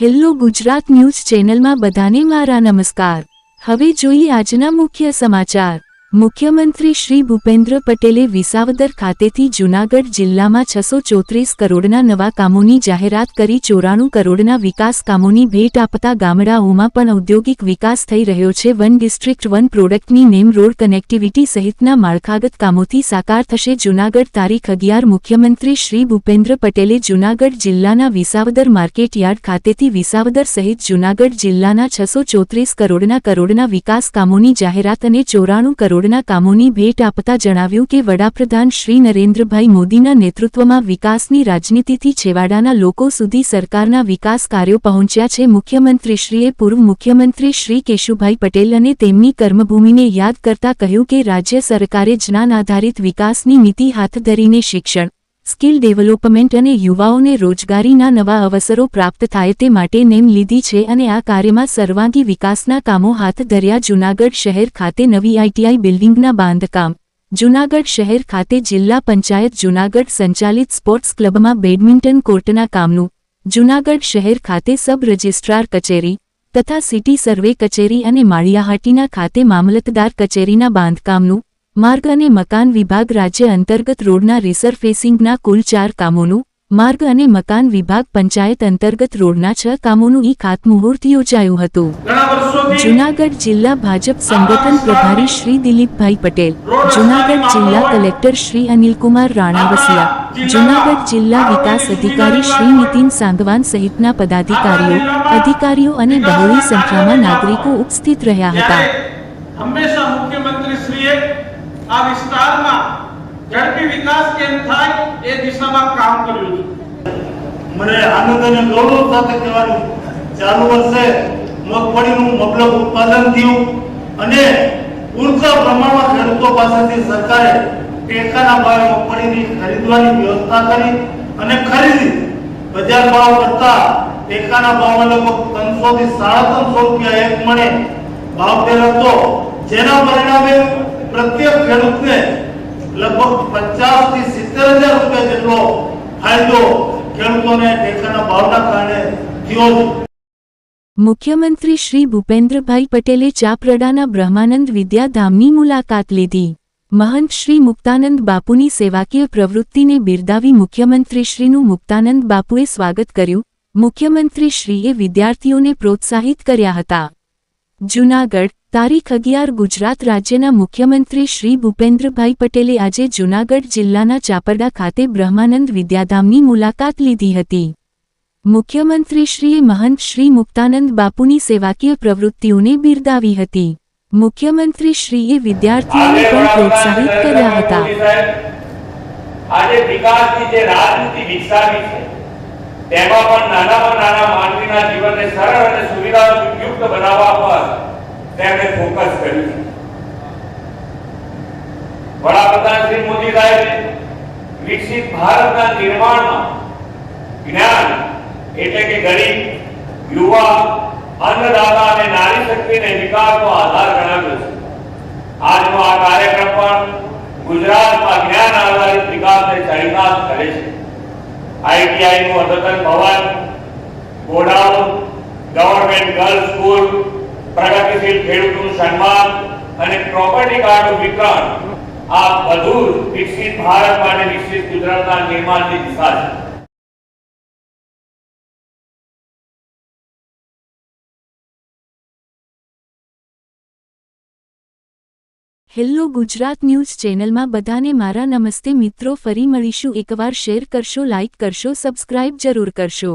Hello Gujarat news ચેનલમાં બધાને મારા નમસ્કાર। હવે જોઈએ આજના મુખ્ય સમાચાર। મુખ્યમંત્રી શ્રી ભૂપેન્દ્ર પટેલે વિસાવદર ખાતેથી જૂનાગઢ જિલ્લામાં 634 કરોડના નવા કામોની જાહેરાત કરી 94 કરોડના વિકાસ કામોની ભેટ આપતા ગામડાઓમાં પણ ઔદ્યોગિક વિકાસ થઈ રહ્યો છે। વન ડિસ્ટ્રિક્ટ વન પ્રોડક્ટની નેમ રોડ કનેક્ટિવિટી સહિતના માળખાગત કામોથી સાકાર થશે જૂનાગઢ તારીખ 11 મુખ્યમંત્રી શ્રી ભૂપેન્દ્ર પટેલે જૂનાગઢ જિલ્લાના વિસાવદર માર્કેટ યાર્ડ ખાતેથી વિસાવદર સહિત જૂનાગઢ જિલ્લાના 634 કરોડના વિકાસ કામોની જાહેરાત અને 94 કરોડના કામોની ભેટ આપતા જણાવ્યું કે વડાપ્રધાન શ્રી નરેન્દ્રભાઈ મોદીના નેતૃત્વમાં વિકાસની રાજનીતિથી છેવાડાના લોકો સુધી સરકારના વિકાસ કાર્યો પહોંચ્યા છે। મુખ્યમંત્રીશ્રીએ પૂર્વ મુખ્યમંત્રી શ્રી કેશુભાઈ પટેલ અને તેમની કર્મભૂમિને યાદ કરતા કહ્યું કે રાજ્ય સરકારે જ્ઞાન આધારિત વિકાસની નીતિ હાથ ધરીને શિક્ષણ, સ્કિલ ડેવલપમેન્ટ અને યુવાઓને રોજગારીના નવા અવસરો પ્રાપ્ત થાય તે માટે નેમ લીધી છે અને આ કાર્યમાં સર્વાંગી વિકાસના કામો હાથ ધર્યા। જૂનાગઢ શહેર ખાતે નવી આઈટીઆઈ બિલ્ડિંગના બાંધકામ, જૂનાગઢ શહેર ખાતે જિલ્લા પંચાયત જૂનાગઢ સંચાલિત સ્પોર્ટ્સ ક્લબમાં બેડમિન્ટન કોર્ટના કામનું, જૂનાગઢ શહેર ખાતે સબ રજિસ્ટ્રાર કચેરી તથા સિટી સર્વે કચેરી અને માળિયાહાટીના ખાતે મામલતદાર કચેરીના બાંધકામનું, માર્ગ અને મકાન વિભાગ રાજ્ય અંતર્ગત રોડના રિસરફેસિંગના કુલ 4 કામોનું, માર્ગ અને મકાન વિભાગ પંચાયત અંતર્ગત રોડના 6 કામોનું ખાતમુહૂર્ત યોજાયું હતું। જૂનાગઢ જિલ્લા ભાજપ સંગઠન પ્રભારી શ્રી દિલીપભાઈ પટેલ, જૂનાગઢ જિલ્લા કલેક્ટર શ્રી અનિલકુમાર રાણાવસિયા, જૂનાગઢ જિલ્લા વિકાસ અધિકારી શ્રી નીતિન સાંગવાન સહિતના પદાધિકારીઓ, અધિકારીઓ અને બહોળી સંખ્યામાં નાગરિકો ઉપસ્થિત રહ્યા હતા। હંમેશા મુખ્યમંત્રીશ્રીએ આ વિસ્તારમાં ઝડપી વિકાસ કેમ થાય એ દિશામાં કામ કર્યું છે। મને આનંદ અને ગૌરવ સાથે કહેવાનું ચાલુ વર્ષે મગફળીનું મબલક ઉત્પાદન થયું અને પૂરતા પ્રમાણમાં ખેડૂતો પાસેથી સરકારે ટેકાના ભાવે મગફળીની ખરીદવાની વ્યવસ્થા કરી અને ખરીદી બજાર ભાવ કરતા ટેકાના ભાવમાં લગભગ 300 થી 350 રૂપિયા એક મણે ભાવ હતો, જેના પરિણામે પ્રત્યેક ખેડૂતને લગભગ 50 થી 70,000 રૂપિયા જેટલો ફાયદો ખેડૂતોને ટેકાના ભાવના કારણે થયો છે। મુખ્યમંત્રી શ્રી ભૂપેન્દ્રભાઈ પટેલે ચાપરડાના બ્રહ્માનંદ વિદ્યાધામની મુલાકાત લીધી। મહંત શ્રી મુક્તાનંદ બાપુની સેવાકીય પ્રવૃત્તિને બિરદાવી મુખ્યમંત્રીશ્રીનું મુક્તાનંદ બાપુએ સ્વાગત કર્યું। મુખ્યમંત્રીશ્રીએ વિદ્યાર્થીઓને પ્રોત્સાહિત કર્યા હતા। જૂનાગઢ તારીખ 11 ગુજરાત રાજ્યના મુખ્યમંત્રી શ્રી ભૂપેન્દ્રભાઈ પટેલે આજે જૂનાગઢ જિલ્લાના ચાપરડા ખાતે બ્રહ્માનંદ વિદ્યાધામની મુલાકાત લીધી હતી। મુખ્યમંત્રીશ્રીએ મહંત શ્રી મુક્તાનંદ બાપુની સેવાકીય પ્રવૃત્તિઓને બિરદાવી હતી। મુખ્યમંત્રીશ્રીએ વિદ્યાર્થીઓને પણ પ્રોત્સાહિત કર્યા હતા। આજે વિકાસની જે રાજનીતિ વિકસાવી છે તેમાં પણ નાનામાં નાના માનવીના જીવનને સરળ અને સુવિધાયુક્ત બનાવવા પર તેમણે ફોકસ કર્યું છે। વડાપ્રધાન શ્રી મોદી સાહેબે વિકસિત ભારતના નિર્માણમાં જ્ઞાન એટલે કે ગરીબ, યુવા, અન્નદાતા અને નારી શક્તિને વિકાસનો આધાર ગણાવ્યો છે। આજનો આ કાર્યક્રમ પણ ગુજરાતમાં જ્ઞાન આધારિત વિકાસને ચરિતાર્થ કરે છે। આઈટીઆઈ નું અદ્યતન ભવન, ગોડાઉન, ગવર્નમેન્ટ ગર્લ્સ સ્કૂલ, પ્રગતિશીલ ખેડૂતોનું સન્માન અને પ્રોપર્ટી કાર્ડનું વિતરણ આ બધું વિકસિત ભારત માટે વિકસિત ગુજરાતના નિર્માણની દિશા છે। હેલો ગુજરાત ન્યૂઝ ચેનલમાં બધાને મારા નમસ્તે મિત્રો। ફરી મળીશું। એકવાર શેર કરશો, લાઇક કરશો, સબસ્ક્રાઇબ જરૂર કરશો।